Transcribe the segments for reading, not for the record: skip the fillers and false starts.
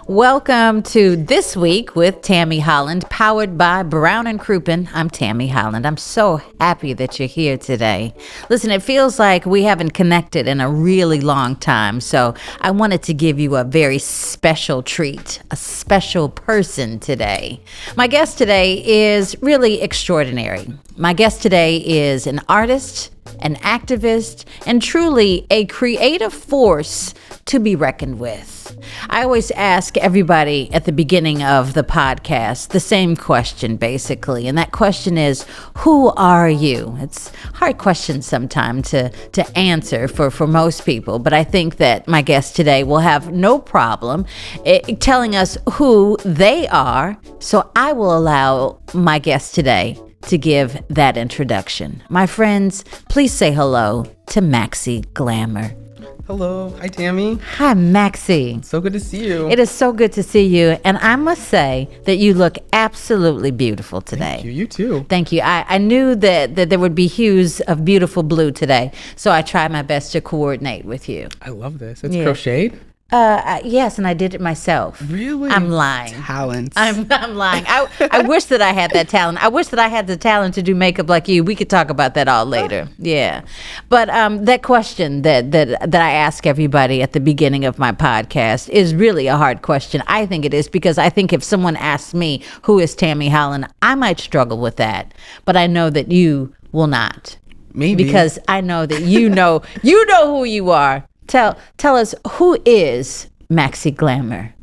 Welcome to This Week with Tammie Holland, powered by Brown & Crouppen. I'm Tammie Holland. I'm so happy that you're here today. Listen, it feels like we haven't connected in a really long time, so I wanted to give you a very special treat, a special person today. My guest today is really extraordinary. My guest today is an artist, an activist, and truly a creative force to be reckoned with. I always ask everybody at the beginning of the podcast the same question, basically, and that question is, who are you? It's a hard question sometimes to answer for most people, but I think that my guest today will have no problem telling us who they are, so I will allow my guest today to give that introduction. My friends, please say hello to Maxi Glamour. Hello. Hi, Tammie. Hi, Maxi. So good to see you. It is so good to see you. And I must say that you look absolutely beautiful today. Thank you. You too. Thank you. I knew that there would be hues of beautiful blue today, so I tried my best to coordinate with you. I love this. It's crocheted? Yes, and I did it myself. Really? I'm lying. Talent. I'm lying. I wish that I had that talent. I wish that I had the talent to do makeup like you. We could talk about that all later. Yeah. But that question that I ask everybody at the beginning of my podcast is really a hard question. I think it is, because I think if someone asked me, who is Tammie Holland, I might struggle with that. But I know that you will not. Maybe. Because I know that you know who you are. Tell us, who is Maxi Glamour?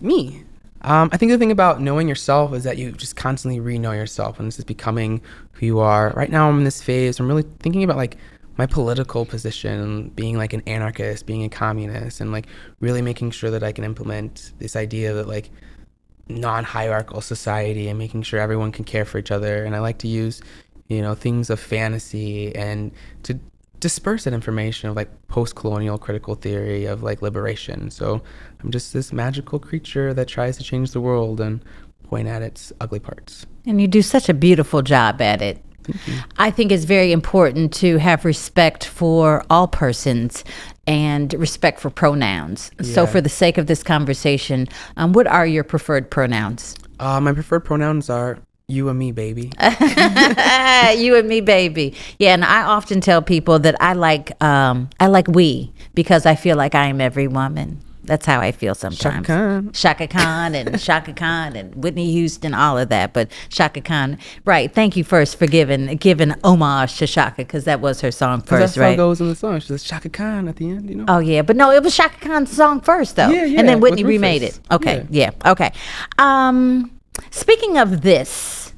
Me. I think the thing about knowing yourself is that you just constantly re-know yourself, and this is becoming who you are. Right now I'm in this phase. I'm really thinking about like my political position, being like an anarchist, being a communist, and like really making sure that I can implement this idea that like non-hierarchical society and making sure everyone can care for each other. And I like to use, things of fantasy and to disperse that information of like post-colonial critical theory of like liberation. So I'm just this magical creature that tries to change the world and point at its ugly parts. And you do such a beautiful job at it. Thank you. I think it's very important to have respect for all persons and respect for pronouns. Yeah. So for the sake of this conversation, what are your preferred pronouns? My preferred pronouns are you and me, baby. You and me, baby. Yeah, and I often tell people that I like we, because I feel like I am every woman. That's how I feel sometimes. Shaka Khan and Whitney Houston, all of that. But Shaka Khan, right? Thank you first for giving homage to Shaka, because that was her song first, that's right? That's how it goes in the song. She says Shaka Khan at the end, Oh yeah, but no, it was Shaka Khan's song first, though. Yeah. And then Whitney remade it. Okay, yeah. Okay. Speaking of this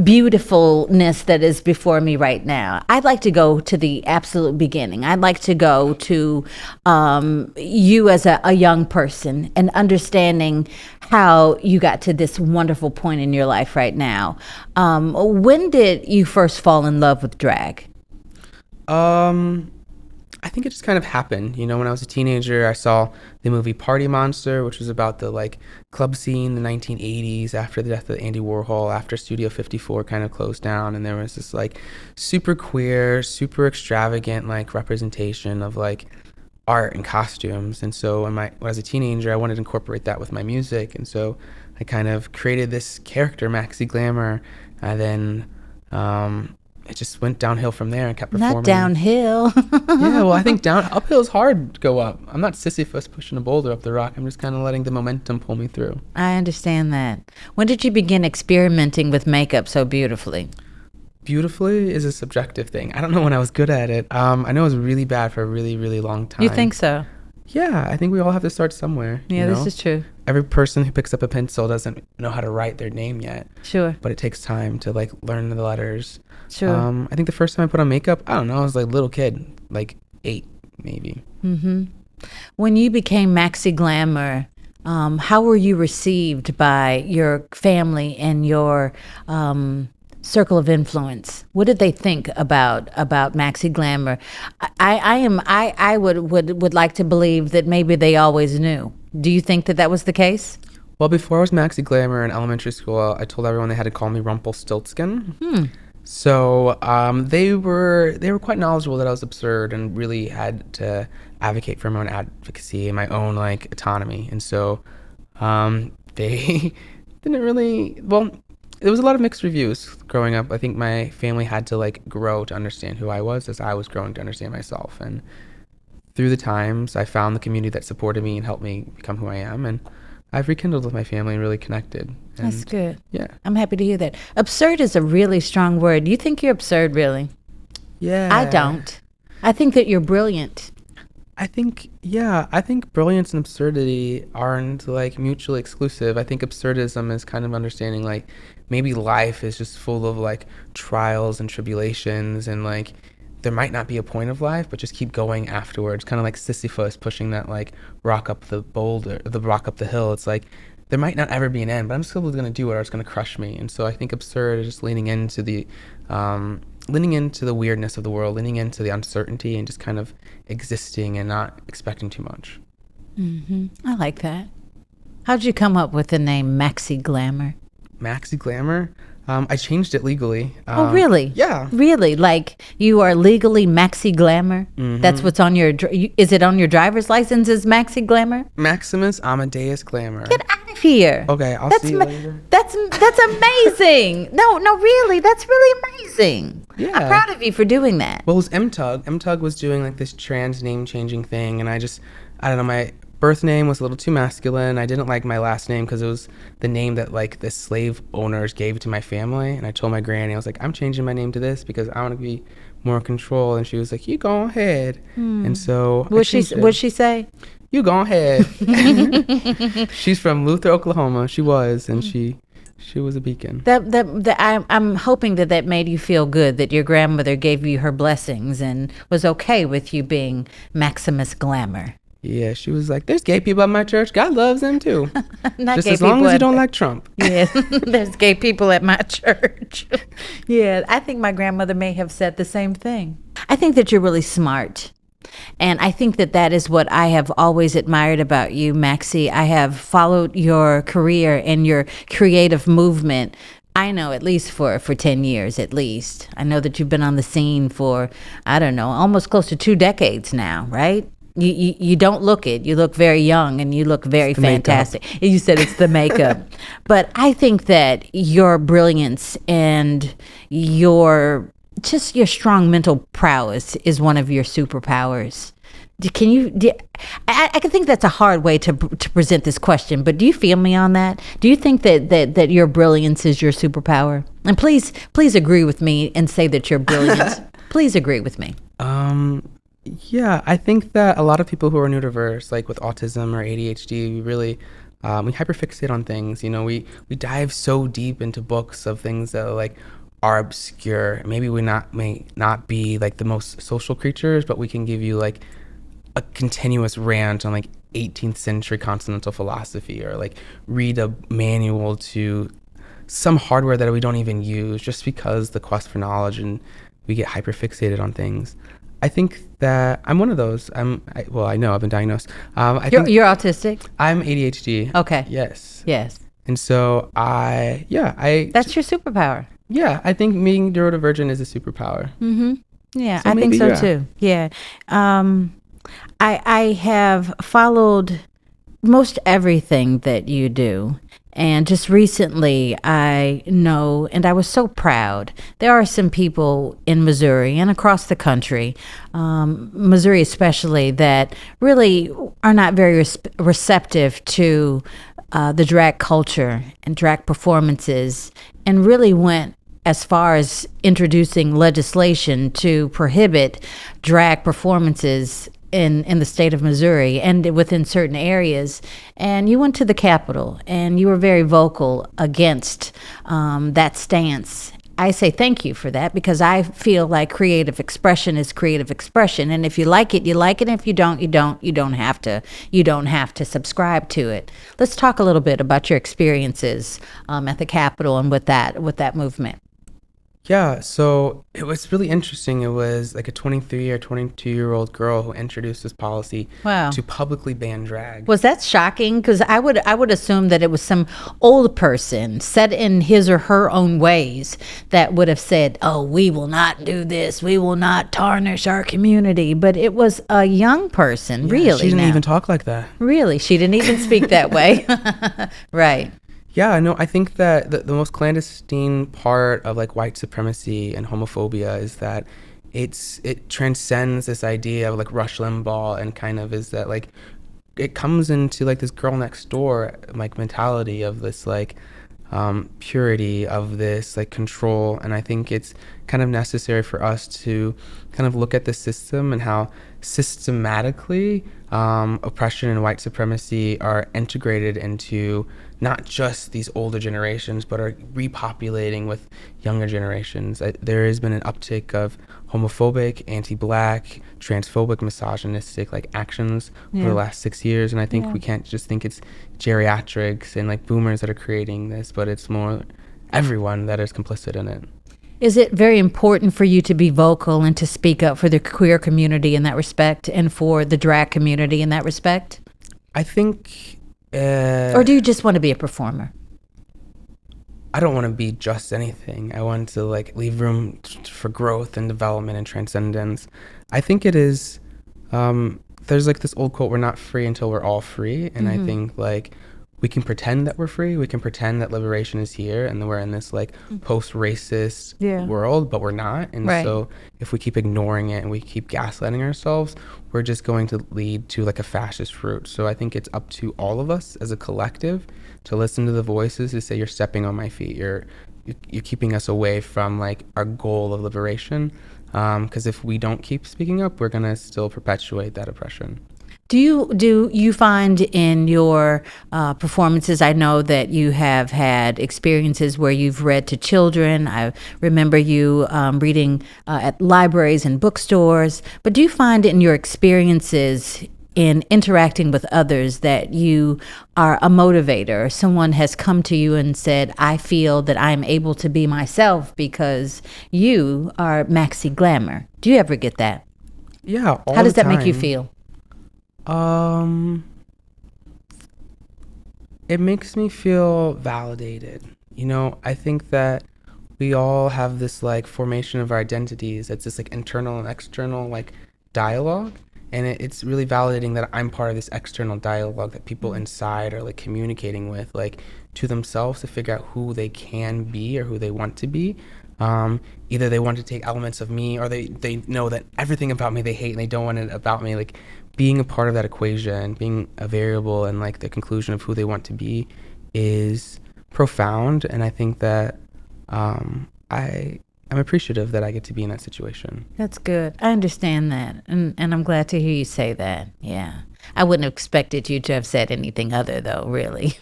beautifulness that is before me right now, I'd like to go to the absolute beginning. I'd like to go to you as a young person and understanding how you got to this wonderful point in your life right now. When did you first fall in love with drag? I think it just kind of happened. When I was a teenager, I saw the movie Party Monster, which was about the like club scene in the 1980s after the death of Andy Warhol, after Studio 54 kind of closed down, and there was this like super queer, super extravagant like representation of like art and costumes. And so when I was a teenager, I wanted to incorporate that with my music, and so I kind of created this character, Maxi Glamour, and then it just went downhill from there and kept performing. Not downhill. Yeah, well, I think uphill is hard to go up. I'm not Sisyphus pushing a boulder up the rock. I'm just kind of letting the momentum pull me through. I understand that. When did you begin experimenting with makeup so beautifully? Beautifully is a subjective thing. I don't know when I was good at it. I know it was really bad for a really, really long time. You think so? Yeah, I think we all have to start somewhere. Yeah, this is true. Every person who picks up a pencil doesn't know how to write their name yet. Sure. But it takes time to like learn the letters. Sure. I think the first time I put on makeup, I don't know, I was like a little kid, like 8 maybe. Mm-hmm. When you became Maxi Glamour, how were you received by your family and your circle of influence? What did they think about Maxi Glamour? I would like to believe that maybe they always knew. Do you think that was the case? Well, before I was Maxi Glamour in elementary school, I told everyone they had to call me Rumpelstiltskin. So they were quite knowledgeable that I was absurd and really had to advocate for my own advocacy and my own like autonomy. And so they didn't really well. There was a lot of mixed reviews growing up. I think my family had to like grow to understand who I was as I was growing to understand myself. And through the times, I found the community that supported me and helped me become who I am. And I've rekindled with my family and really connected. And That's good. yeah. I'm happy to hear that. Absurd is a really strong word. You think you're absurd, really? Yeah. I don't. I think that you're brilliant. I think brilliance and absurdity aren't like mutually exclusive. I think absurdism is kind of understanding like maybe life is just full of like trials and tribulations, and like there might not be a point of life, but just keep going afterwards. Kind of like Sisyphus pushing that like rock up the rock up the hill. It's like there might not ever be an end, but I'm still going to do it or it's going to crush me. And so I think absurd is just leaning into the weirdness of the world, leaning into the uncertainty and just kind of existing and not expecting too much. I like that. How'd you come up with the name Maxi Glamour? Maxi Glamour? I changed it legally. Oh, really? Yeah. Really? Like you are legally Maxi Glamour? That's what's on your, is it on your driver's license as Maxi Glamour? Maximus Amadeus Glamour. Get out of here. Okay, I'll see you later. That's amazing. No, really, that's really amazing. Yeah. I'm proud of you for doing that. Well, it was MTUG. MTUG was doing like this trans name changing thing, and I don't know, my birth name was a little too masculine. I didn't like my last name because it was the name that like the slave owners gave to my family. And I told my granny, I was like, I'm changing my name to this because I want to be more in control. And she was like, you go ahead. And so What'd she say? You go ahead. She's from Luther, Oklahoma. She was, and she was a beacon. I'm hoping that made you feel good, that your grandmother gave you her blessings and was okay with you being Maximus Glamour. Yeah, she was like, there's gay people at my church. God loves them too. Not just gay as long people as you don't like Trump. Yes, there's gay people at my church. Yeah, I think my grandmother may have said the same thing. I think that you're really smart. And I think that is what I have always admired about you, Maxi. I have followed your career and your creative movement. I know at least for 10 years, at least. I know that you've been on the scene for, I don't know, almost close to 2 decades now, right? You don't look it. You look very young and you look very fantastic. Makeup. You said it's the makeup. But I think that your brilliance and your strong mental prowess is one of your superpowers. I can think that's a hard way to present this question, but do you feel me on that? Do you think that your brilliance is your superpower? And please agree with me and say that your brilliance. Please agree with me. Yeah, I think that a lot of people who are neurodiverse, like with autism or ADHD, we really we hyperfixate on things. You know, we dive so deep into books of things that are obscure. Maybe we may not be like the most social creatures, but we can give you like a continuous rant on like 18th century continental philosophy, or like read a manual to some hardware that we don't even use, just because the quest for knowledge, and we get hyperfixated on things. I think that I'm one of those. I know I've been diagnosed. You're autistic? I'm ADHD. Okay. Yes. And so that's your superpower. Yeah, I think being neurodivergent is a superpower. Yeah, so I think so too. Yeah. I have followed most everything that you do. And just recently, I know, and I was so proud, there are some people in Missouri and across the country, Missouri especially, that really are not very receptive to the drag culture and drag performances, and really went as far as introducing legislation to prohibit drag performances in the state of Missouri and within certain areas. And you went to the Capitol and you were very vocal against that stance. I say thank you for that, because I feel like creative expression is creative expression, and if you like it, you like it, and if you don't, you don't. You don't have to subscribe to it. Let's talk a little bit about your experiences at the Capitol and with that movement. Yeah, so it was really interesting. It was like a 23 or 22-year-old girl who introduced this policy Wow. to publicly ban drag. Was that shocking? Because I would assume that it was some old person set in his or her own ways that would have said, "Oh, we will not do this. We will not tarnish our community." But it was a young person, Yeah, really. she didn't now. even talk like that. Really, she didn't even speak that way. Right. Yeah, no, I think that the most clandestine part of like white supremacy and homophobia is that it transcends this idea of like Rush Limbaugh, and kind of is that like it comes into like this girl next door like mentality of this like purity, of this like control. And I think it's kind of necessary for us to kind of look at the system and how systematically oppression and white supremacy are integrated into not just these older generations, but are repopulating with younger generations. There has been an uptick of homophobic, anti-black, transphobic, misogynistic like actions over the last 6 years. And I think we can't just think it's geriatrics and like boomers that are creating this, but it's more everyone that is complicit in it. Is it very important for you to be vocal and to speak up for the queer community in that respect and for the drag community in that respect? I think... or do you just want to be a performer? I don't want to be just anything. I want to like leave room for growth and development and transcendence. I think it is... there's like this old quote, we're not free until we're all free. And I think like we can pretend that we're free. We can pretend that liberation is here and that we're in this like post-racist world, but we're not. And so if we keep ignoring it and we keep gaslighting ourselves, we're just going to lead to like a fascist route. So I think it's up to all of us as a collective to listen to the voices who say, you're stepping on my feet. You're keeping us away from like our goal of liberation. Because if we don't keep speaking up, we're going to still perpetuate that oppression. Do you find in your performances, I know that you have had experiences where you've read to children. I remember you reading at libraries and bookstores. But do you find in your experiences in interacting with others that you are a motivator? Someone has come to you and said, I feel that I'm able to be myself because you are Maxi Glamour. Do you ever get that? Yeah, all the time. How does that make you feel? It makes me feel validated. You know, I think that we all have this like formation of our identities. It's this like internal and external like dialogue. And it's really validating that I'm part of this external dialogue that people inside are like communicating with, like to themselves, to figure out who they can be or who they want to be. Either they want to take elements of me, or they know that everything about me they hate and they don't want it about me. Like being a part of that equation, being a variable and like the conclusion of who they want to be is profound. And I think that I'm appreciative that I get to be in that situation. That's good. I understand that. And I'm glad to hear you say that. Yeah. I wouldn't have expected you to have said anything other, though, really.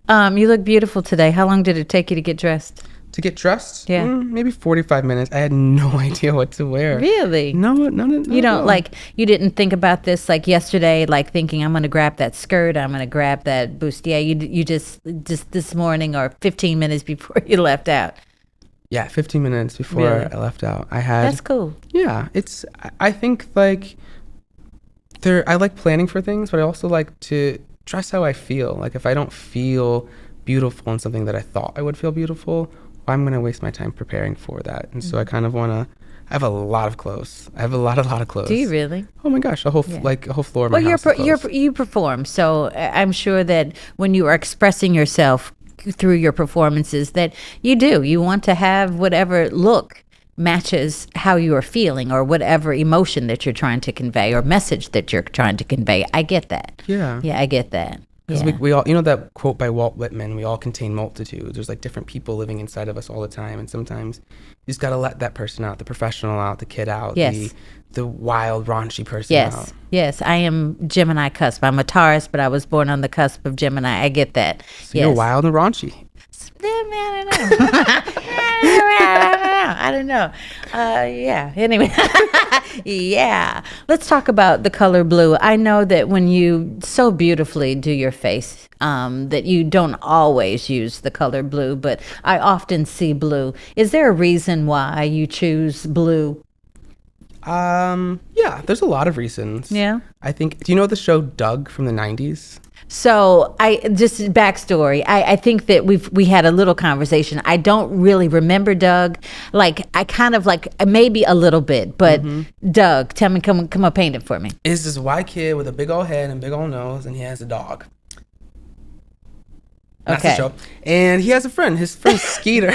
You look beautiful today. How long did it take you to get dressed? To get dressed? Yeah. Maybe 45 minutes. I had no idea what to wear. Really? No. You don't like, you didn't think about this like yesterday, like thinking I'm going to grab that skirt, I'm going to grab that bustier. You just this morning or 15 minutes before you left out. Yeah, 15 minutes before Really? I left out. That's cool. Yeah, I think like I like planning for things, but I also like to dress how I feel. Like if I don't feel beautiful in something that I thought I would feel beautiful, I'm going to waste my time preparing for that. And so I kind of want to, I have a lot of clothes. I have a lot of clothes. Do you really? Oh my gosh, a whole floor of my house. Well, you perform, so I'm sure that when you are expressing yourself through your performances that you want to have whatever look matches how you are feeling or whatever emotion that you're trying to convey or message that you're trying to convey. I get that. Yeah, I get that. Because we all, you know that quote by Walt Whitman, we all contain multitudes. There's like different people living inside of us all the time. And sometimes you just got to let that person out, the professional out, the kid out, the wild, raunchy person out. Yes, I am Gemini cusp. I'm a Taurus, but I was born on the cusp of Gemini. I get that. So you're wild and raunchy. I don't know. I don't know. Yeah. Anyway, Yeah. Let's talk about the color blue. I know that when you so beautifully do your face, that you don't always use the color blue, but I often see blue. Is there a reason why you choose blue? Yeah, there's a lot of reasons. Yeah. I think, do you know the show Doug from the 90s? So I just backstory. I think that we had a little conversation. I don't really remember Doug. Like I kind of like maybe a little bit, but Doug, tell me, come on, paint it for me. Is this white kid with a big old head and big old nose, and he has a dog. That's the show. And he has a friend. His friend Skeeter,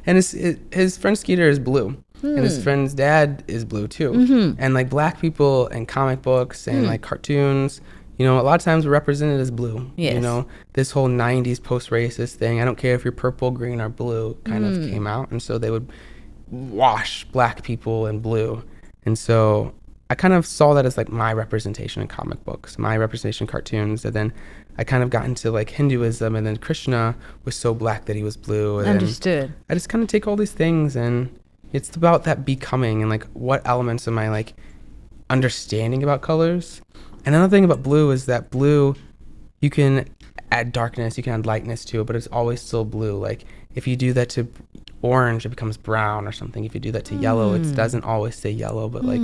and his friend Skeeter is blue. And his friend's dad is blue too. And like black people and comic books and like cartoons, you know, a lot of times we're represented as blue. Yes. You know, this whole 90s post-racist thing, I don't care if you're purple, green, or blue, kind of came out. And so they would wash black people in blue. And so I kind of saw that as like my representation in comic books, my representation in cartoons. And then I kind of got into like Hinduism, and then Krishna was so black that he was blue. And Understood. I just kind of take all these things, and it's about that becoming and like what elements am I like understanding about colors. And another thing about blue is that blue, you can add darkness, you can add lightness to it, but it's always still blue. Like if you do that to orange, it becomes brown or something. If you do that to yellow, it doesn't always stay yellow, but like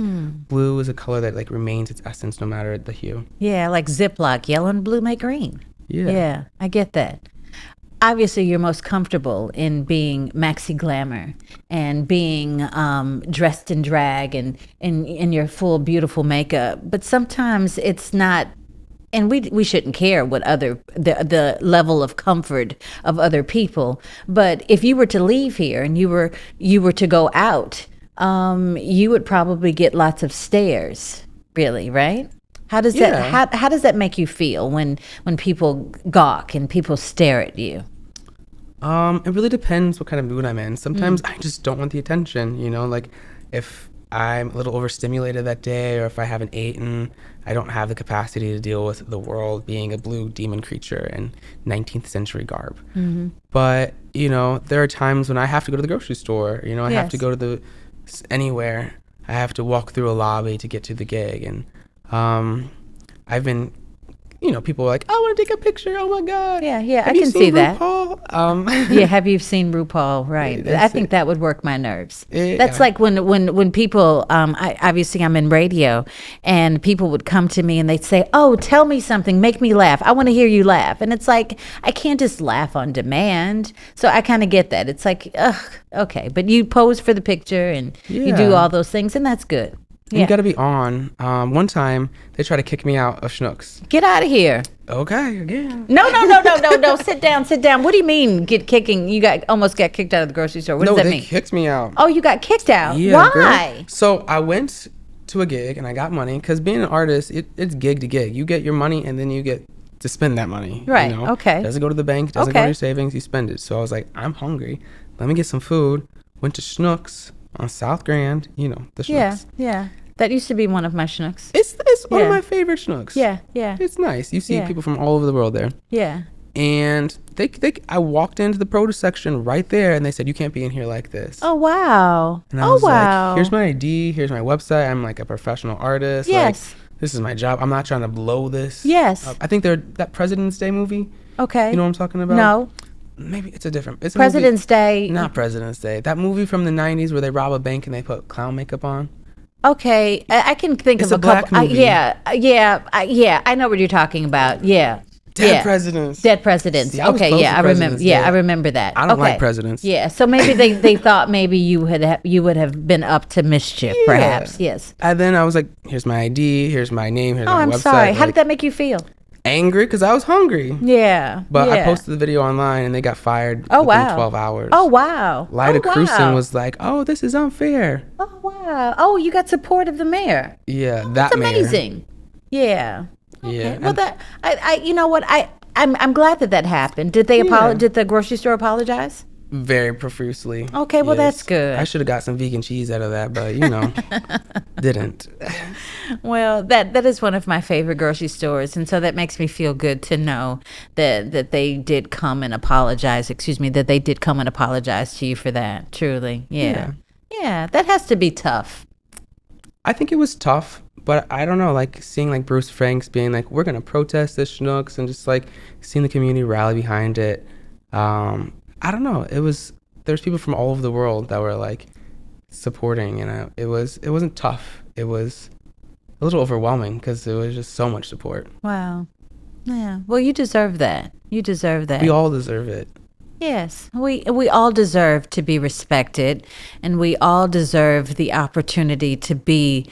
blue is a color that like remains its essence no matter the hue. Yeah, like Ziploc, yellow and blue make green. Yeah, I get that. Obviously, you're most comfortable in being Maxi Glamour and being dressed in drag and in your full beautiful makeup. But sometimes it's not, and we shouldn't care what the level of comfort of other people. But if you were to leave here and you were to go out, you would probably get lots of stares. Really, right? How does that how does that make you feel when people gawk and people stare at you? It really depends what kind of mood I'm in. Sometimes I just don't want the attention, you know, like if I'm a little overstimulated that day, or if I haven't eaten, I don't have the capacity to deal with the world being a blue demon creature in 19th century garb. But, you know, there are times when I have to go to the grocery store, you know, I have to go to anywhere. I have to walk through a lobby to get to the gig. And I've been, you know, people are like, I want to take a picture. Oh my God. Yeah, I can see that. RuPaul? Yeah, have you seen RuPaul? Right. I think that would work my nerves. That's like when people, obviously I'm in radio, and people would come to me and they'd say, oh, tell me something, make me laugh. I want to hear you laugh. And it's like, I can't just laugh on demand. So I kind of get that. It's like, ugh, okay. But you pose for the picture and you do all those things, and that's good. You got to be on. One time, they tried to kick me out of Schnucks. Get out of here. Okay, again. No. Sit down. What do you mean kicking? You almost got kicked out of the grocery store. What does that mean? No, they kicked me out. Oh, you got kicked out? Yeah, why? Girl. So I went to a gig and I got money, because being an artist, it's gig to gig. You get your money and then you get to spend that money. Right, you know? okay. It doesn't go to the bank, doesn't go to your savings, you spend it. So I was like, I'm hungry. Let me get some food. Went to Schnucks on South Grand, you know, the Schnucks. Yeah. That used to be one of my Schnucks. It's one of my favorite Schnucks. Yeah. It's nice. You see people from all over the world there. Yeah. And I walked into the produce section right there, and they said, you can't be in here like this. Oh, wow. And I was like, here's my ID, here's my website. I'm like a professional artist. Yes. Like, this is my job. I'm not trying to blow this. Yes. I think that President's Day movie. Okay. You know what I'm talking about? No. Maybe it's it's President's Day. Not President's Day. That movie from the 90s where they rob a bank and they put clown makeup on. Okay, I can think It's of a black couple. movie. I know what you're talking about. Yeah. Dead presidents. Dead presidents. See, I was okay, close yeah, to I remember. President's Yeah, Day. I remember that. I don't like presidents. Yeah, so maybe they thought maybe you would have been up to mischief, perhaps. Yes. And then I was like, here's my ID, here's my name, here's my I'm website. sorry. How Like, did that make you feel? angry because I was hungry. Yeah. But yeah. I posted the video online and they got fired within 12 hours. Oh, wow. Lyda Crewson wow. was like, oh, this is unfair. Oh, wow. Oh, you got support of the mayor. Yeah, that That's mayor. amazing. Yeah. Okay. Yeah. Well, you know what? I'm glad that happened. Did they Did the grocery store apologize? Very profusely. Okay, well, that's good. I should have got some vegan cheese out of that, but didn't. Well, that is one of my favorite grocery stores, and so that makes me feel good to know that they did come and apologize. Excuse me, that they did come and apologize to you for that. Truly, yeah. That has to be tough. I think it was tough, but I don't know, like seeing like Bruce Franks being like, we're gonna protest this Schnucks, and just like seeing the community rally behind it. I don't know. There's people from all over the world that were like supporting, and it wasn't tough. It was a little overwhelming because it was just so much support. Wow. Yeah. Well, you deserve that. You deserve that. We all deserve it. Yes, we all deserve to be respected, and we all deserve the opportunity to be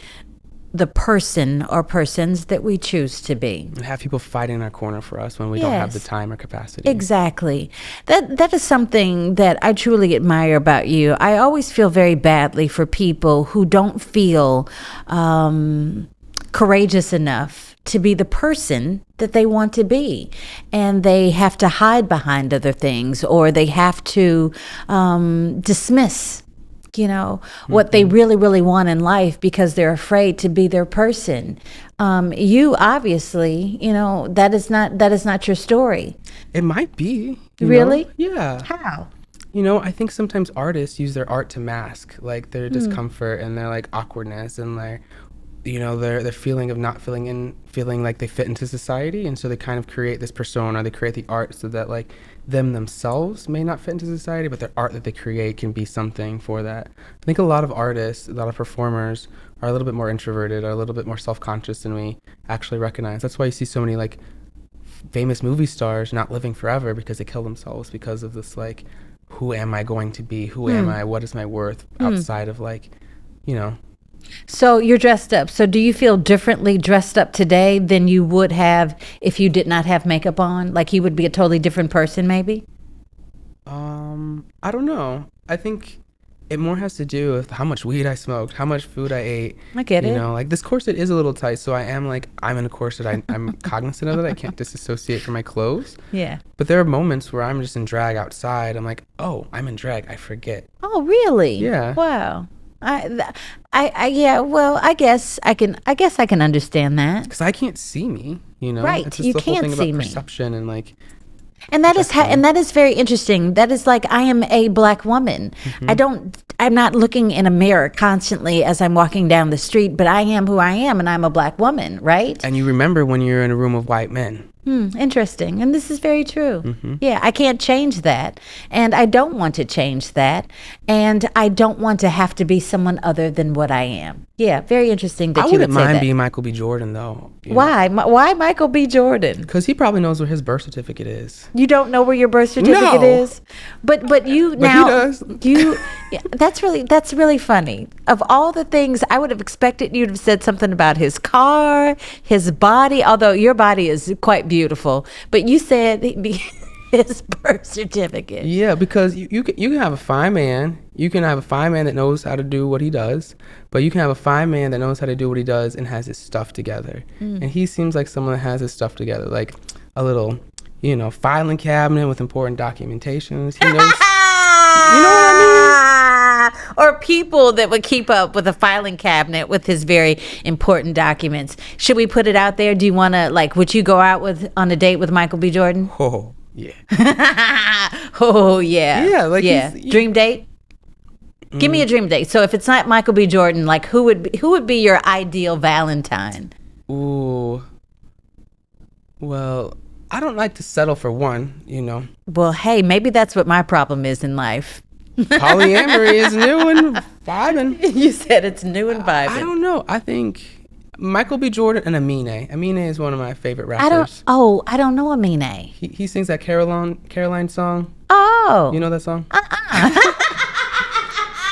the person or persons that we choose to be. And have people fighting in our corner for us when we don't have the time or capacity. Exactly. That is something that I truly admire about you. I always feel very badly for people who don't feel courageous enough to be the person that they want to be, and they have to hide behind other things, or they have to dismiss what they really, really want in life because they're afraid to be their person. You obviously, that is not your story. It might be. Really? Yeah. How? I think sometimes artists use their art to mask like their discomfort and their like awkwardness and their feeling of not feeling like they fit into society, and so they kind of create this persona. They create the art so that like themselves may not fit into society, but their art that they create can be something for that. I think a lot of artists, a lot of performers are a little bit more introverted, are a little bit more self-conscious than we actually recognize. That's why you see so many like famous movie stars not living forever because they kill themselves because of this like, who am I going to be? Who am I? What is my worth outside of like, So you're dressed up. So do you feel differently dressed up today than you would have if you did not have makeup on? Like you would be a totally different person maybe? I don't know. I think it more has to do with how much weed I smoked, how much food I ate. I get it. Like this corset is a little tight, so I'm in a corset. I'm cognizant of it. I can't disassociate from my clothes. Yeah. But there are moments where I'm just in drag outside. I'm like, oh, I'm in drag. I forget. Oh, really? Yeah. Wow. Yeah. Well, I guess I can understand that. Because I can't see me. Right. It's just You the whole can't thing see about me. perception and like. And that is very interesting. That is like, I am a black woman. I'm not looking in a mirror constantly as I'm walking down the street, but I am who I am, and I'm a black woman, right? And you remember when you're in a room of white men. Interesting. And this is very true. Yeah, I can't change that. And I don't want to change that. And I don't want to have to be someone other than what I am. Yeah, very interesting that you would say that. I wouldn't mind being Michael B. Jordan, though. Why? Why Michael B. Jordan? Because he probably knows where his birth certificate is. You don't know where your birth certificate is? But you now... But he does. Yeah, that's really funny. Of all the things, I would have expected you to have said something about his car, his body, although your body is quite beautiful. But you said his birth certificate. Yeah, because you can have a fine man. You can have a fine man that knows how to do what he does, but you can have a fine man that knows how to do what he does and has his stuff together. And he seems like someone that has his stuff together, like a little, filing cabinet with important documentations. He knows. You know what I mean? Or people that would keep up with a filing cabinet with his very important documents. Should we put it out there? Do you want to, would you go out on a date with Michael B. Jordan? Oh, yeah. Oh, yeah. Yeah, Dream date? Give me a dream date. So if it's not Michael B. Jordan, who would be your ideal Valentine? Ooh. Well, I don't like to settle for one, Well, hey, maybe that's what my problem is in life. Polyamory is new and vibing. You said it's new and vibing. I don't know. I think Michael B. Jordan and Amine. Amine is one of my favorite rappers. I don't know Amine. He sings that Caroline song. Oh. You know that song?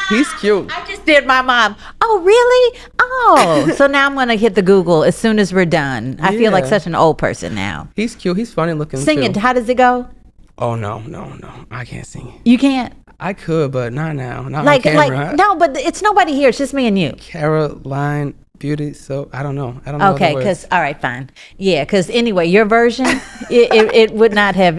He's cute. I just did my mom. Oh, really? Oh. So now I'm going to hit the Google as soon as we're done. I feel like such an old person now. He's cute. He's funny looking Sing it. How does it go? Oh, no. I can't sing it. You can't? I could, but not now. Not on camera. No, but it's nobody here. It's just me and you. Caroline Beauty. So I don't know. Okay, because all right, fine. Yeah, because anyway, your version, it would not have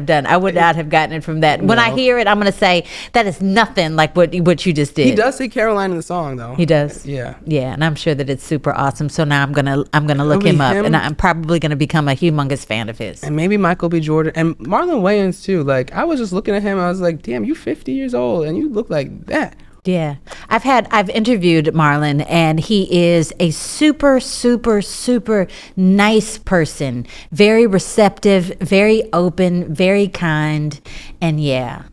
done. I would not have gotten it from that. No. When I hear it, I'm gonna say that is nothing like what you just did. He does say Caroline in the song though. He does. Yeah. Yeah, and I'm sure that it's super awesome. So now I'm gonna look him up, and I'm probably gonna become a humongous fan of his. And maybe Michael B. Jordan and Marlon Wayans too. I was just looking at him. I was like, damn, you 50 years old and you look like that. Yeah. I've interviewed Marlon, and he is a super, super, super nice person. Very receptive, very open, very kind. And yeah,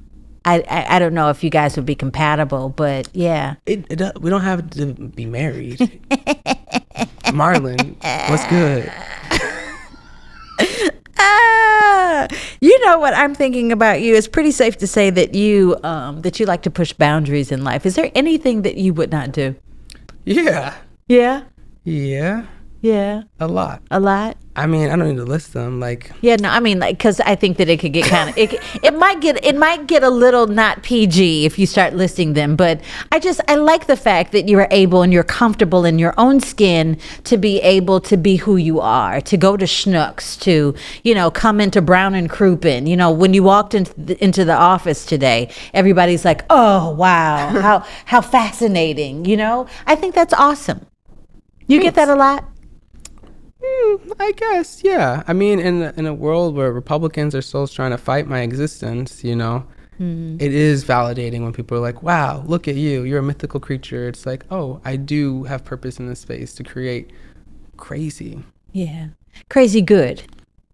I don't know if you guys would be compatible, but yeah. We don't have to be married. Marlon, what's good? You know what I'm thinking about you. It's pretty safe to say that you like to push boundaries in life. Is there anything that you would not do? Yeah. Yeah. Yeah. Yeah. A lot. A lot. I mean, I don't need to list them. Like, yeah, no, I mean, like, because I think that it could get kind of it might get a little not PG if you start listing them. But I like the fact that you're able and you're comfortable in your own skin to be able to be who you are, to go to Schnucks, to come into Brown and Crouppen. When you walked into the office today, everybody's like, oh wow, how fascinating. I think that's awesome. You get that a lot. I guess, yeah. I mean, in a world where Republicans are still trying to fight my existence, it is validating when people are like, wow, look at you. You're a mythical creature. It's like, oh, I do have purpose in this space to create crazy. Yeah. Crazy good.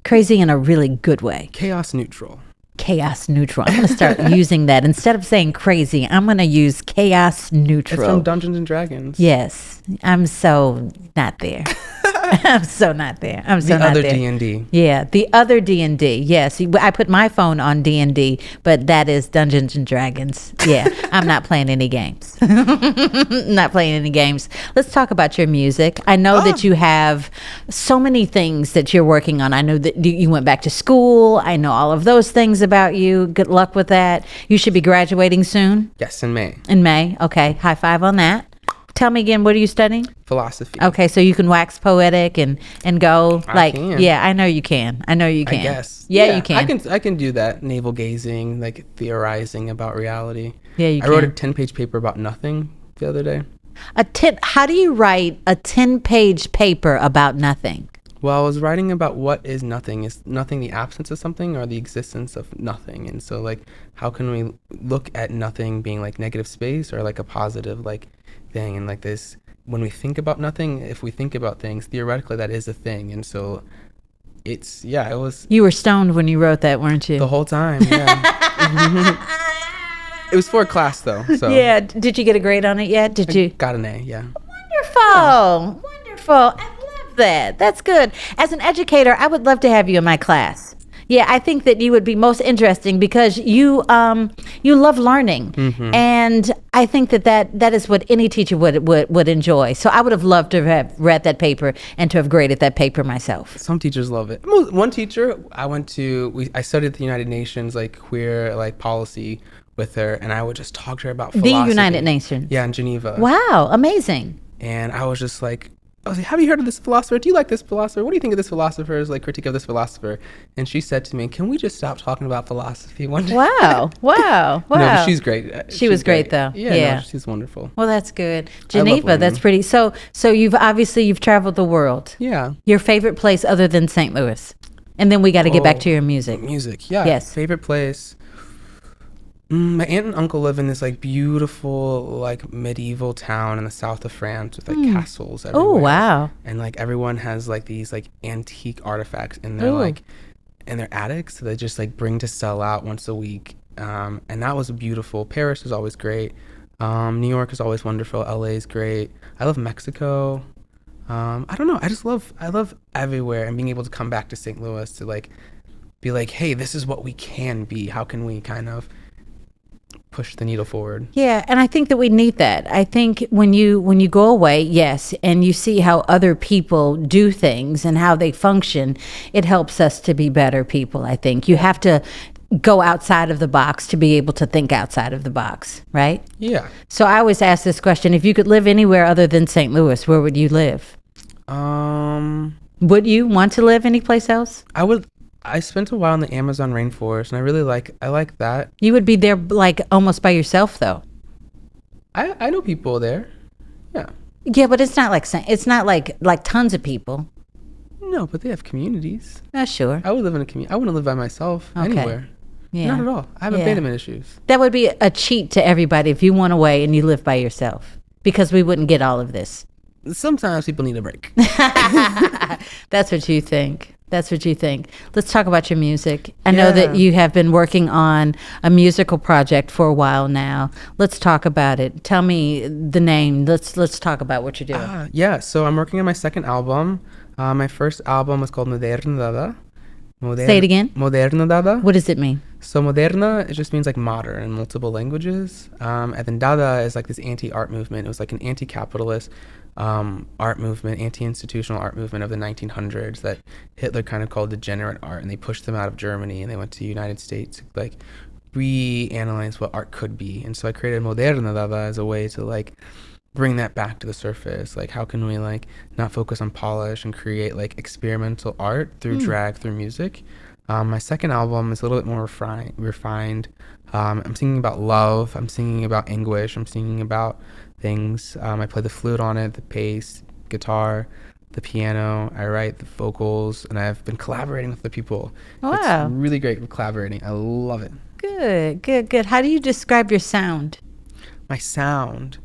Crazy in a really good way. Chaos neutral. Chaos neutral. I'm going to start using that. Instead of saying crazy, I'm going to use chaos neutral. It's from Dungeons and Dragons. Yes. I'm so not there. I'm so not there. I'm so not there. The other D&D. Yeah, the other D&D. Yes, I put my phone on D&D, but that is Dungeons and Dragons. Yeah, I'm not playing any games. Not playing any games. Let's talk about your music. I know that you have so many things that you're working on. I know that you went back to school. I know all of those things about you. Good luck with that. You should be graduating soon. Yes, in May. In May. Okay, high five on that. Tell me again, what are you studying? Philosophy. Okay, so you can wax poetic and go like, can. Yeah, I know you can. I guess. Yeah, you can. I can do that. Navel gazing, like theorizing about reality. Yeah, you can. I wrote a 10-page paper about nothing the other day. How do you write a 10-page paper about nothing? Well, I was writing about what is nothing. Is nothing the absence of something or the existence of nothing? And so, like, how can we look at nothing being like negative space or like a positive like thing? And like this, when we think about nothing, if we think about things, theoretically that is a thing. And so it was. You were stoned when you wrote that, weren't you? The whole time, yeah. It was for a class though. So yeah. Did you get a grade on it yet? Did you? Got an A, yeah. Wonderful. Wonderful. I love that. That's good. As an educator, I would love to have you in my class. Yeah, I think that you would be most interesting because you love learning, and I think that is what any teacher would enjoy. So I would have loved to have read that paper and to have graded that paper myself. Some teachers love it. One teacher I studied at the United Nations like queer like policy with her, and I would just talk to her about philosophy. The United Nations. Yeah, in Geneva. Wow, amazing. And I was just like, have you heard of this philosopher? Do you like this philosopher? What do you think of this philosopher's like critique of this philosopher? And she said to me, can we just stop talking about philosophy one day? Wow. No, but she's great. She was great though. Yeah. No, she's wonderful. Well, that's good. Geneva, that's pretty. So you've traveled the world. Yeah. Your favorite place other than St. Louis? And then we got to get back to your music. Music, yeah. Yes. Favorite place. My aunt and uncle live in this like beautiful like medieval town in the south of France with like castles everywhere. Oh wow! And like everyone has like these like antique artifacts in their like in their attics that they just like bring to sell out once a week. And that was beautiful. Paris is always great. New York is always wonderful. LA is great. I love Mexico. I don't know. I love everywhere and being able to come back to St. Louis to like be like, hey, this is what we can be. How can we kind of push the needle forward? Yeah, and I think that we need that. I think when you go away, yes, and you see how other people do things and how they function, it helps us to be better people. I think you have to go outside of the box to be able to think outside of the box, right? Yeah. So I always ask this question: if you could live anywhere other than St. Louis, where would you live? Would you want to live anyplace else? I would. I spent a while in the Amazon rainforest, and I like that. You would be there like almost by yourself, though. I know people there. Yeah. Yeah, but it's not like tons of people. No, but they have communities. Sure. I would live in a community. I wouldn't live by myself anywhere. Yeah. Not at all. I have abandonment issues. That would be a cheat to everybody if you went away and you lived by yourself, because we wouldn't get all of this. Sometimes people need a break. That's what you think. That's what you think. Let's talk about your music. I know that you have been working on a musical project for a while now. Let's talk about it. Tell me the name. Let's talk about what you're doing. Yeah, so I'm working on my second album. My first album was called Moderna Dada. Say it again. Moderna Dada. What does it mean? So Moderna, it just means like modern in multiple languages. And then Dada is like this anti-art movement. It was like an anti-capitalist art movement, anti-institutional art movement of the 1900s that Hitler kind of called degenerate art, and they pushed them out of Germany and they went to the United States to like reanalyze what art could be. And so I created Moderna Dada as a way to like bring that back to the surface. Like, how can we like not focus on polish and create like experimental art through drag, through music? My second album is a little bit more refined. I'm singing about love. I'm singing about anguish. I'm singing about things. I play the flute on it, the bass, guitar, the piano. I write the vocals, and I've been collaborating with the people. Wow. It's really great collaborating. I love it. Good. How do you describe your sound? My sound?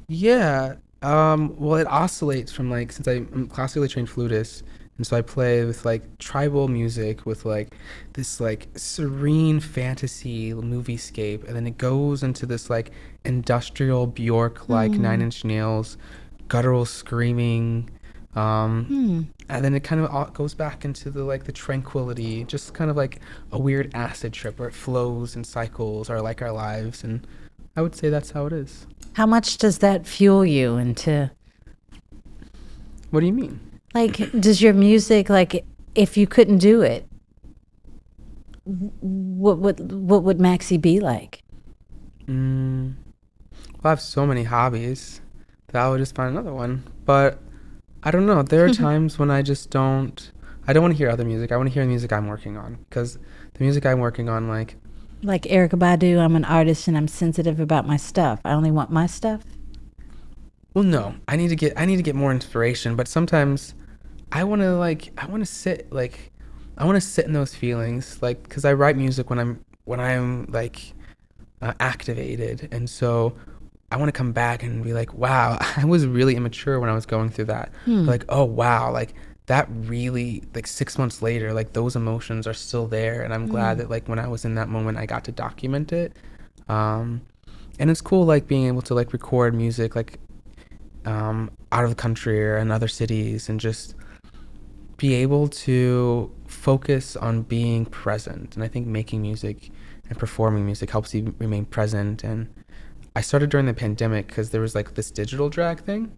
Yeah. Well, it oscillates from like, since I'm classically trained flutist, and so I play with like tribal music with like this like serene fantasy moviescape, and then it goes into this like industrial Bjork like Nine Inch Nails guttural screaming, and then it kind of goes back into the like the tranquility, just kind of like a weird acid trip where it flows in cycles, or like our lives. And I would say that's how it is. How much does that fuel you into? What do you mean? Like, does your music, like, if you couldn't do it, what would Maxi be like? Well, I have so many hobbies that I would just find another one. But I don't know. There are times when I don't want to hear other music. I want to hear the music I'm working on, because the music I'm working on, like Erykah Badu, I'm an artist and I'm sensitive about my stuff. I only want my stuff. Well, no, I need to get more inspiration, but sometimes I want to sit in those feelings, like, because I write music when I'm like activated, and so I want to come back and be like, wow, I was really immature when I was going through that. Like, oh wow, like that really, like 6 months later, like those emotions are still there, and I'm glad that like when I was in that moment I got to document it. And it's cool like being able to like record music like out of the country or in other cities, and just be able to focus on being present. And I think making music and performing music helps you remain present. And I started during the pandemic because there was like this digital drag thing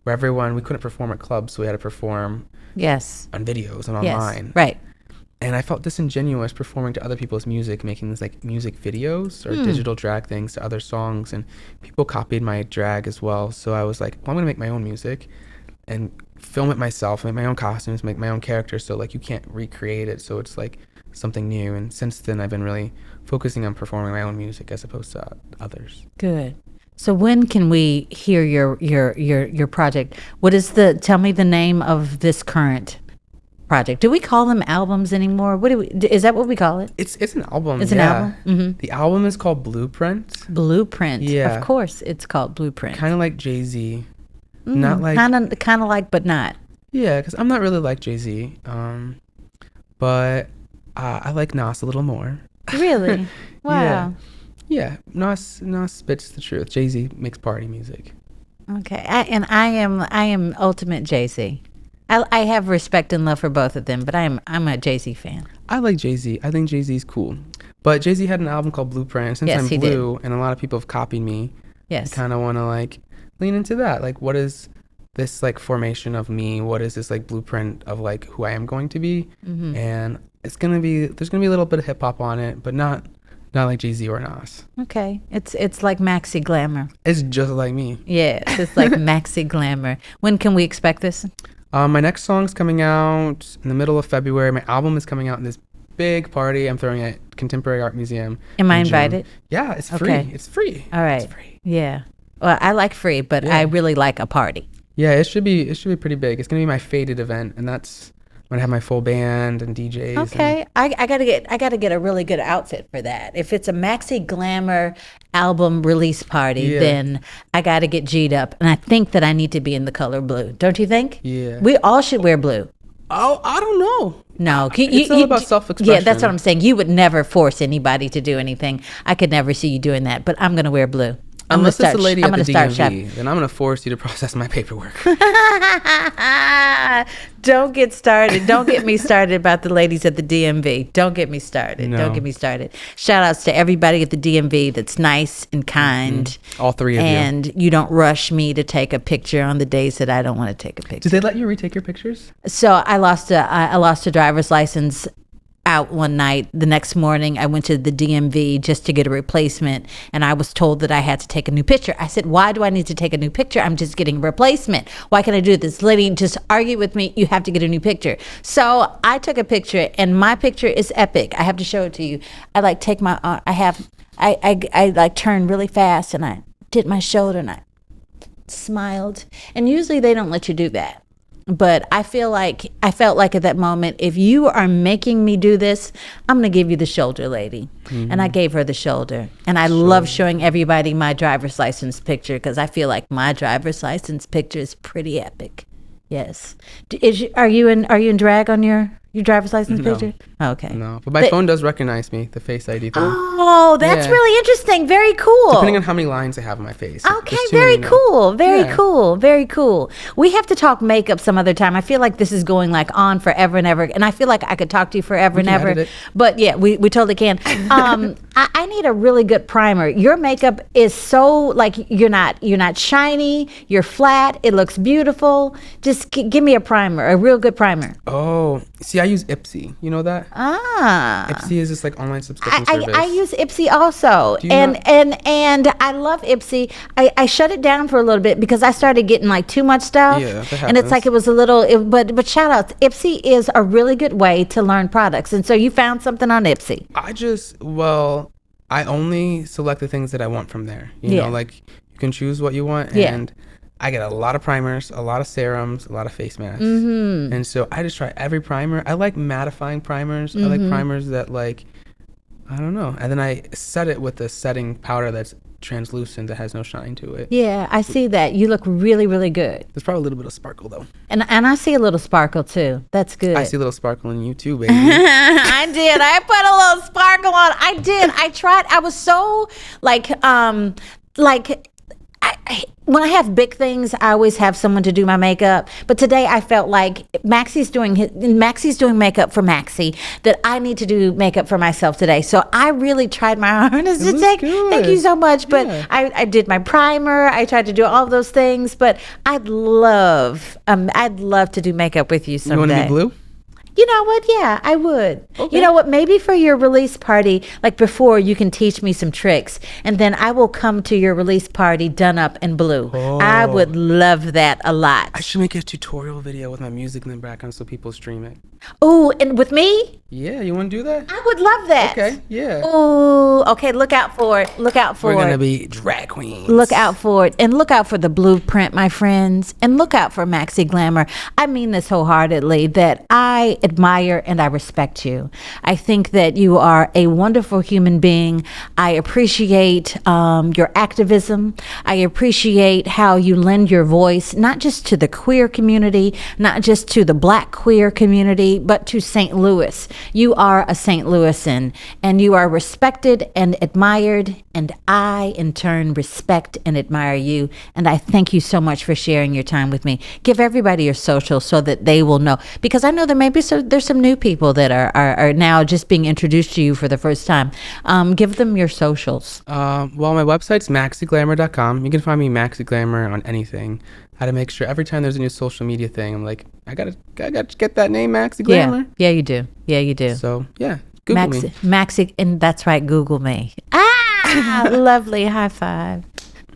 where we couldn't perform at clubs, so we had to perform on videos and online. Yes, right. And I felt disingenuous performing to other people's music, making these like music videos or digital drag things to other songs, and people copied my drag as well. So I was like, well, I'm gonna make my own music and film it myself, make my own costumes, make my own characters, so like you can't recreate it, so it's like something new. And since then I've been really focusing on performing my own music as opposed to others. Good. So when can we hear your project? Tell me the name of this current project. Do we call them albums anymore? Is that what we call it? It's an album. An album? Mm-hmm. The album is called Blueprint. Blueprint. Yeah. Of course it's called Blueprint. Kind of like Jay-Z. Not like kind of like, but not. Yeah, because I'm not really like Jay-Z, but I like Nas a little more. Really? Wow. Yeah. Nas spits the truth. Jay-Z makes party music. Okay, I am ultimate Jay-Z. I have respect and love for both of them, but I'm a Jay-Z fan. I like Jay-Z. I think Jay-Z's cool. But Jay-Z had an album called Blueprint. Since I'm blue, and a lot of people have copied me, yes, I kind of want to like lean into that. Like, what is this like formation of me? What is this like blueprint of like who I am going to be? And there's gonna be a little bit of hip hop on it, but not like Jay-Z or Nas. Okay, it's like Maxi Glamour. It's just like me. Yeah, it's like Maxi Glamour. When can we expect this? My next song's coming out in the middle of February. My album is coming out in this big party I'm throwing at Contemporary Art Museum. Am I invited? Yeah, it's free. Okay. It's free. All right. It's free. Yeah. Well, I like free, but I really like a party. Yeah, it should be pretty big. It's gonna be my faded event, and when I have my full band and DJs. Okay, I gotta get a really good outfit for that. If it's a Maxi Glamour album release party, then I gotta get G'd up, and I think that I need to be in the color blue. Don't you think? Yeah. We all should wear blue. Oh, I don't know. No, it's all about self-expression. Yeah, that's what I'm saying. You would never force anybody to do anything. I could never see you doing that, but I'm gonna wear blue. Unless it's a lady at the DMV, then I'm going to force you to process my paperwork. Don't get started. Don't get me started about the ladies at the DMV. Don't get me started. No. Don't get me started. Shout outs to everybody at the DMV that's nice and kind. Mm-hmm. All three of you. And you don't rush me to take a picture on the days that I don't want to take a picture. Did they let you retake your pictures? So I lost a driver's license out one night. The next morning I went to the DMV just to get a replacement, and I was told that I had to take a new picture. I said, why do I need to take a new picture? I'm just getting a replacement. Why can't I do this? Lady just argued with me, you have to get a new picture. So I took a picture, and my picture is epic. I have to show it to you. I like take my I like turned really fast, and I did my shoulder, and I smiled. And usually they don't let you do that. But I felt like at that moment, if you are making me do this, I'm going to give you the shoulder, lady. Mm-hmm. And I gave her the shoulder. And I love showing everybody my driver's license picture because I feel like my driver's license picture is pretty epic. Yes. Are you in drag on your driver's license picture? Oh, okay. No, but my phone does recognize me, the Face ID thing. Oh, that's really interesting. Very cool. Depending on how many lines I have on my face. Okay, very cool. Very cool. We have to talk makeup some other time. I feel like this is going like on forever and ever, and I feel like I could talk to you forever and ever. But yeah, we totally can. I need a really good primer. Your makeup is so like you're not shiny. You're flat. It looks beautiful. Just give me a primer, a real good primer. Oh, see, I use Ipsy. You know that? Ipsy is this like online subscription service. I use Ipsy also, and I love Ipsy. I shut it down for a little bit because I started getting like too much stuff. Yeah, that happens. And it's like it was a little. But shout outs, Ipsy is a really good way to learn products. And so you found something on Ipsy. I only select the things that I want from there. You know, like you can choose what you want, and I get a lot of primers, a lot of serums, a lot of face masks. Mm-hmm. And so I just try every primer. I like mattifying primers. Mm-hmm. I like primers that like, I don't know. And then I set it with a setting powder that's translucent that has no shine to it. Yeah, I see that. You look really, really good. There's probably a little bit of sparkle though. And I see a little sparkle too. That's good. I see a little sparkle in you too, baby. I did. I put a little sparkle on. I did. I tried. I was so when I have big things, I always have someone to do my makeup. But today I felt like Maxi's doing makeup for Maxi, that I need to do makeup for myself today. So I really tried my hardest to take. Thank you so much. But I did my primer. I tried to do all of those things. But I'd love to do makeup with you someday. You want to be blue? You know what? Yeah, I would. Okay. You know what? Maybe for your release party, like before, you can teach me some tricks, and then I will come to your release party done up in blue. Oh. I would love that a lot. I should make a tutorial video with my music in the background so people stream it. Oh, and with me? Yeah, you want to do that? I would love that. Okay, yeah. Oh, okay. Look out for it. Look out for it. We're gonna be drag queens. Look out for it, and look out for the blueprint, my friends, and look out for Maxi Glamour. I mean this wholeheartedly. That I admire and I respect you. I think that you are a wonderful human being. I appreciate your activism. I appreciate how you lend your voice, not just to the queer community, not just to the Black queer community, but to St. Louis. You are a St. Louisan, and you are respected and admired, and I, in turn, respect and admire you, and I thank you so much for sharing your time with me. Give everybody your social so that they will know, because I know there may be there's some new people that are now just being introduced to you for the first time. Give them your socials. Well, my website's maxiglamour.com. You can find me Maxi Glamour on anything. I had to make sure every time there's a new social media thing, I'm like, I gotta get that name, Maxi Glamour. Yeah, you do. Yeah, you do. So yeah, Google me. Maxi, and that's right, Google me. Lovely, high five.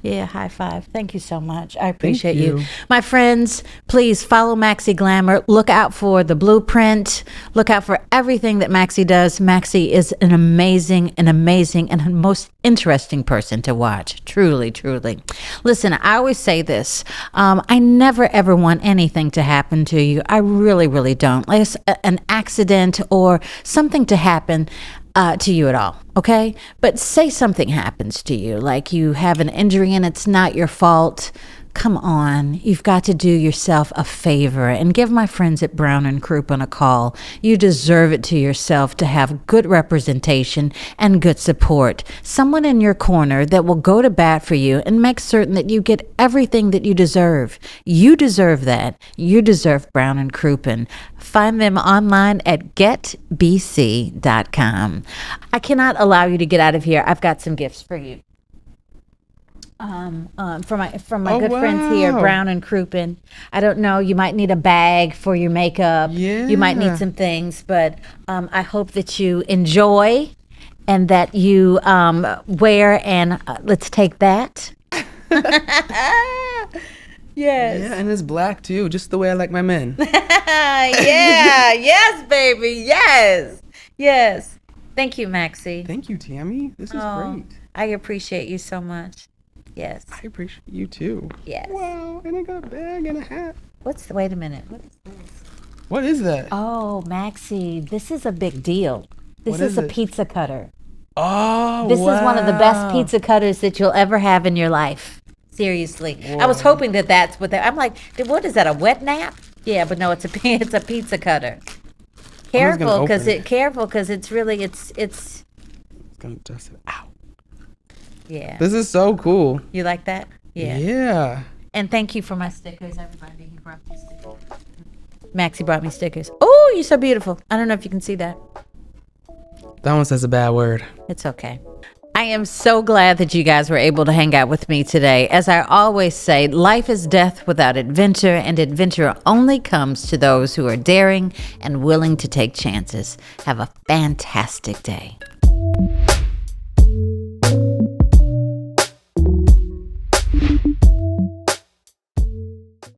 Yeah, high five. Thank you so much. I appreciate you. you. My friends, please follow Maxi Glamour. Look out for the blueprint. Look out for everything that Maxi does. Maxi is an amazing, and most interesting person to watch. Truly, truly. Listen, I always say this. I never, ever want anything to happen to you. I really, really don't. Like an accident or something to happen to you at all, okay? But say something happens to you, like you have an injury and it's not your fault. Come on, you've got to do yourself a favor and give my friends at Brown and Crouppen a call. You deserve it to yourself to have good representation and good support. Someone in your corner that will go to bat for you and make certain that you get everything that you deserve. You deserve that. You deserve Brown and Crouppen. Find them online at getbc.com. I cannot allow you to get out of here. I've got some gifts for you. From my good friends here, Brown and Crouppen. I don't know, you might need a bag for your makeup. Yeah. You might need some things, but I hope that you enjoy and that you wear, and let's take that. Yes. Yeah, and it's black too, just the way I like my men. Yeah, yes, baby, yes. Thank you, Maxi. Thank you, Tammie. This is great. I appreciate you so much. Yes. I appreciate you too. Yes. Wow, and I got a bag and a hat. Wait a minute. What is this? What is that? Oh, Maxi, this is a big deal. This What is is a it? pizza cutter. Oh, This is one of the best wow. pizza cutters that you'll ever have in your life. Seriously. I was hoping that that's what I'm like, what is that, a wet nap? Yeah, but no, it's a pizza cutter. Careful, because it's really, it's Gonna dust it out. yeah. This is so cool. You like that? Yeah. Yeah. And thank you for my stickers, everybody. He brought me stickers. Maxi brought me stickers. Oh, you're so beautiful. I don't know if you can see that. That one says a bad word. It's okay. I am so glad that you guys were able to hang out with me today. As I always say, life is death without adventure, and adventure only comes to those who are daring and willing to take chances. Have a fantastic day.